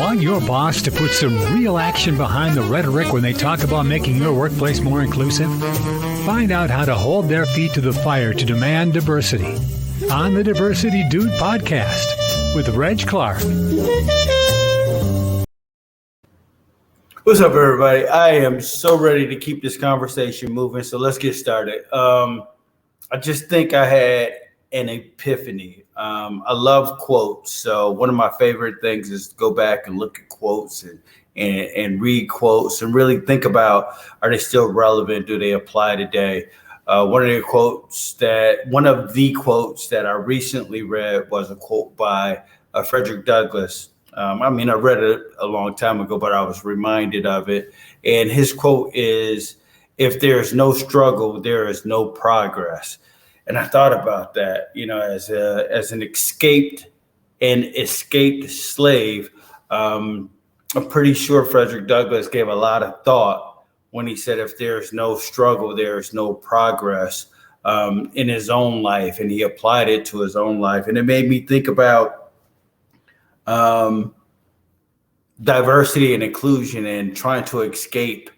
Want your boss to put some real action behind the rhetoric when they talk about making your workplace more inclusive? Find out how to hold their feet to the fire to demand diversity on the Diversity Dude podcast with Reg Clark. What's up, everybody? I am so ready to keep this conversation moving, so let's get started. I just think I had an epiphany. I love quotes, so one of my favorite things is to go back and look at quotes and read quotes and really think about, are they still relevant? Do they apply today? One of the quotes that I recently read was a quote by Frederick Douglass. I read it a long time ago, but I was reminded of it. And his quote is, "If there's no struggle, there is no progress." And I thought about that, as an escaped slave. I'm pretty sure Frederick Douglass gave a lot of thought when he said, if there's no struggle, there is no progress in his own life. And he applied it to his own life. And it made me think about diversity and inclusion and trying to escape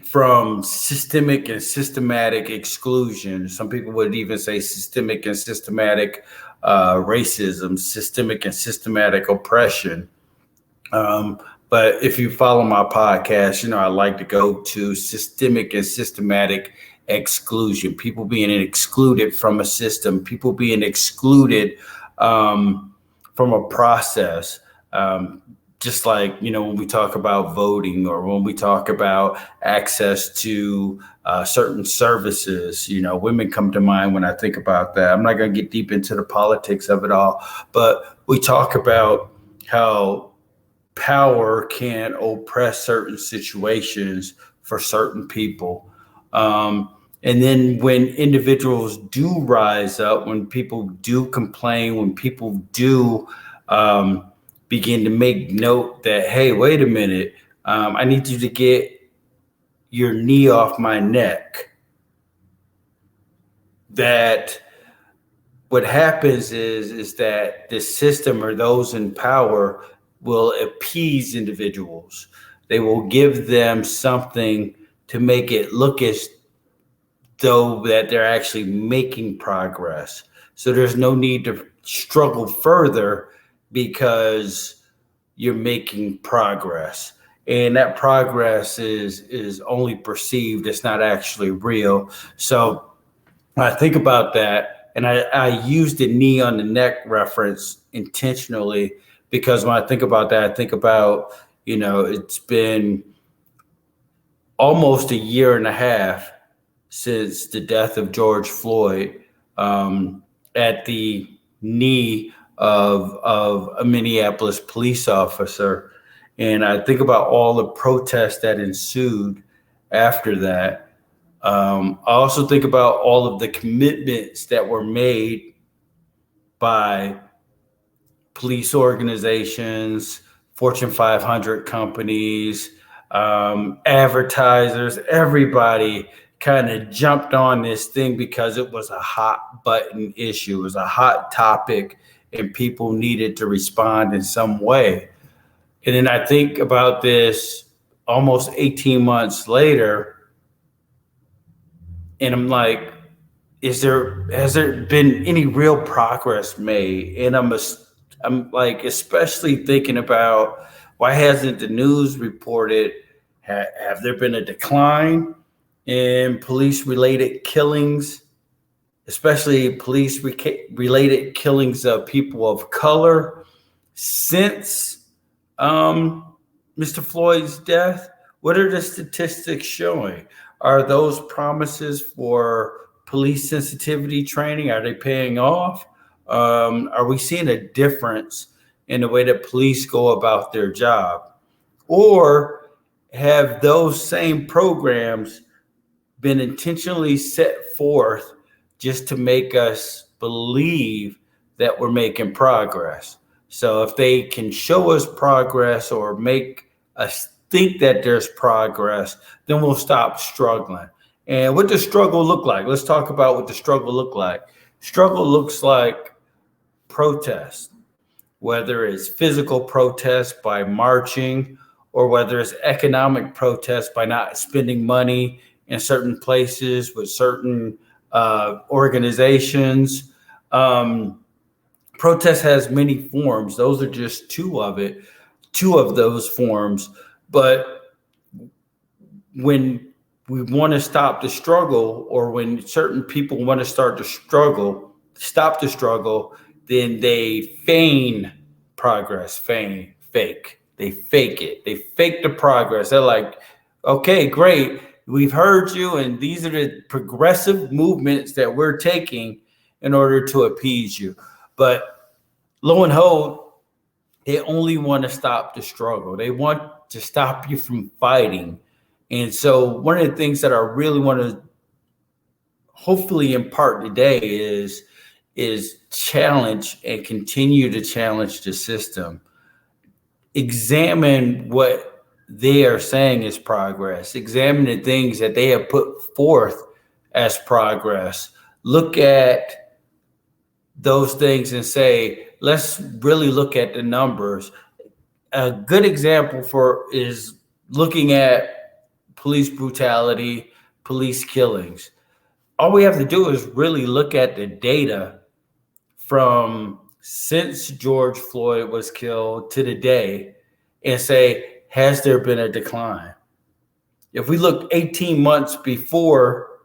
from systemic and systematic exclusion. Some people would even say systemic and systematic racism, systemic and systematic oppression. But if you follow my podcast, I like to go to systemic and systematic exclusion, people being excluded from a system, people being excluded from a process. Just like, when we talk about voting or when we talk about access to certain services, women come to mind when I think about that. I'm not going to get deep into the politics of it all, but we talk about how power can oppress certain situations for certain people. And then when individuals do rise up, when people do complain, when people do begin to make note that, hey, wait a minute, I need you to get your knee off my neck. That what happens is that the system or those in power will appease individuals. They will give them something to make it look as though that they're actually making progress. So there's no need to struggle further because you're making progress. And that progress is only perceived. It's not actually real. So I think about that, and I use the knee on the neck reference intentionally, because when I think about that, I think about, it's been almost a year and a half since the death of George Floyd at the knee of a Minneapolis police officer. And I think about all the protests that ensued after that. I also think about all of the commitments that were made by police organizations, Fortune 500 companies, advertisers. Everybody kind of jumped on this thing because it was a hot button issue. It was a hot topic and people needed to respond in some way. And then I think about this almost 18 months later, and I'm like, has there been any real progress made? And I'm like, especially thinking about, why hasn't the news reported, have there been a decline in police-related killings, especially police-related killings of people of color since Mr. Floyd's death? What are the statistics showing? Are those promises for police sensitivity training, are they paying off? Are we seeing a difference in the way that police go about their job? Or have those same programs been intentionally set forth just to make us believe that we're making progress? So if they can show us progress or make us think that there's progress, then we'll stop struggling. And what does struggle look like? Let's talk about what the struggle look like. Struggle looks like protest. whether it's physical protest by marching, or whether it's economic protest by not spending money in certain places with certain organizations. Protest has many forms. Those are just two of those forms. But when we want to stop the struggle, or when certain people want to stop the struggle, then they feign progress, fake. They fake it. They fake the progress. They're like, okay, great. We've heard you, and these are the progressive movements that we're taking in order to appease you. But lo and behold, they only want to stop the struggle. They want to stop you from fighting. And so one of the things that I really want to hopefully impart today is challenge and continue to challenge the system. Examine what they are saying is progress. Examine the things that they have put forth as progress. Look at those things and say, let's really look at the numbers. A good example is looking at police brutality, police killings. All we have to do is really look at the data from since George Floyd was killed to today and say, has there been a decline? If we look 18 months before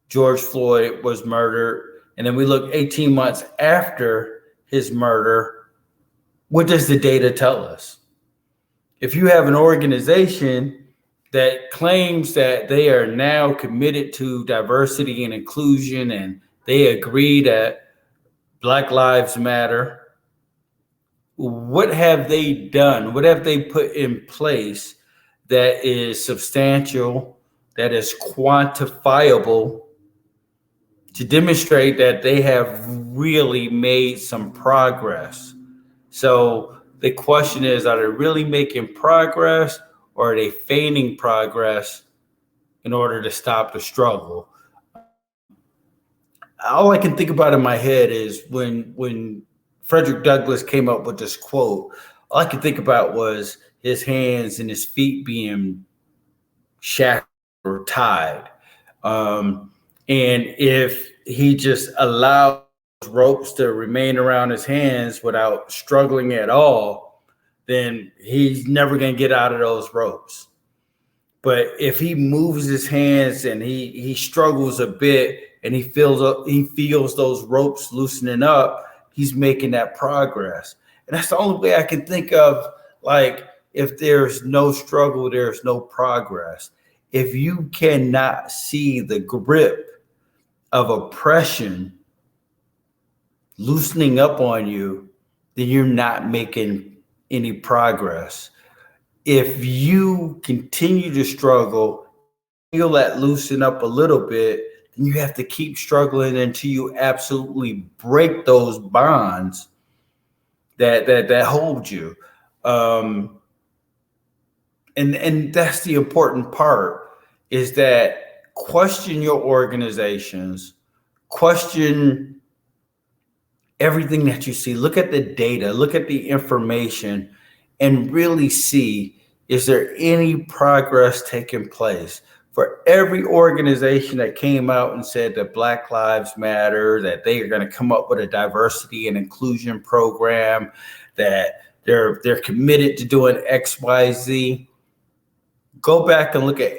George Floyd was murdered, and then we look 18 months after his murder, what does the data tell us? If you have an organization that claims that they are now committed to diversity and inclusion, and they agree that Black Lives Matter, what have they done? What have they put in place that is substantial, that is quantifiable, to demonstrate that they have really made some progress? So the question is, are they really making progress, or are they feigning progress in order to stop the struggle? All I can think about in my head is when Frederick Douglass came up with this quote, all I could think about was his hands and his feet being shackled or tied. And if he just allowed ropes to remain around his hands without struggling at all, then he's never going to get out of those ropes. But if he moves his hands and he struggles a bit, and he feels those ropes loosening up, he's making that progress. And that's the only way I can think of, like, if there's no struggle, there's no progress. If you cannot see the grip of oppression loosening up on you, then you're not making any progress. If you continue to struggle, feel that loosen up a little bit, then you have to keep struggling until you absolutely break those bonds that hold you. And that's the important part, is that question your organizations, question everything that you see, look at the data, look at the information, and really see, is there any progress taking place? For every organization that came out and said that Black Lives Matter, that they are going to come up with a diversity and inclusion program, that they're committed to doing X, Y, Z, go back and look at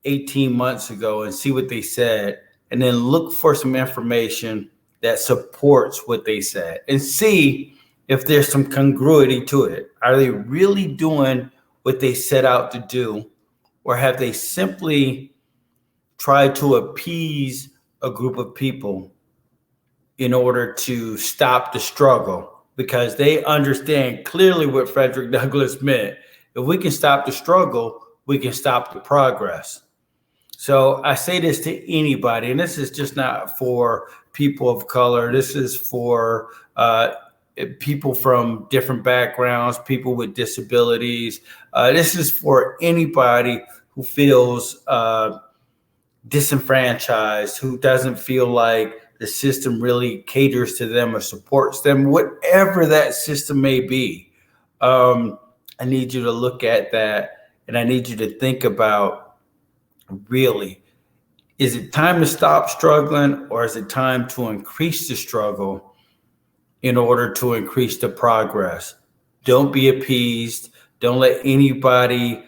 18 months ago and see what they said, and then look for some information that supports what they said and see if there's some congruity to it. Are they really doing what they set out to do? Or have they simply tried to appease a group of people in order to stop the struggle? Because they understand clearly what Frederick Douglass meant. If we can stop the struggle, we can stop the progress. So I say this to anybody, and this is just not for people of color. This is for people from different backgrounds, people with disabilities. This is for anybody who feels disenfranchised, who doesn't feel like the system really caters to them or supports them, whatever that system may be. I need you to look at that, and I need you to think about, really, is it time to stop struggling, or is it time to increase the struggle in order to increase the progress? Don't be appeased. Don't let anybody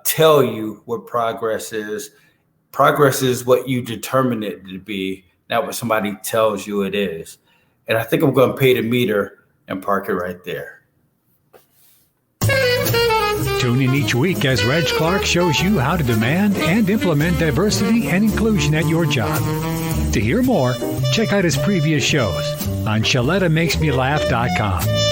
tell you what progress is. Progress is what you determine it to be, not what somebody tells you it is. And I think I'm going to pay the meter and park it right there. Tune in each week as Reg Clark shows you how to demand and implement diversity and inclusion at your job. To hear more, check out his previous shows on ShalettaMakesMeLaugh.com.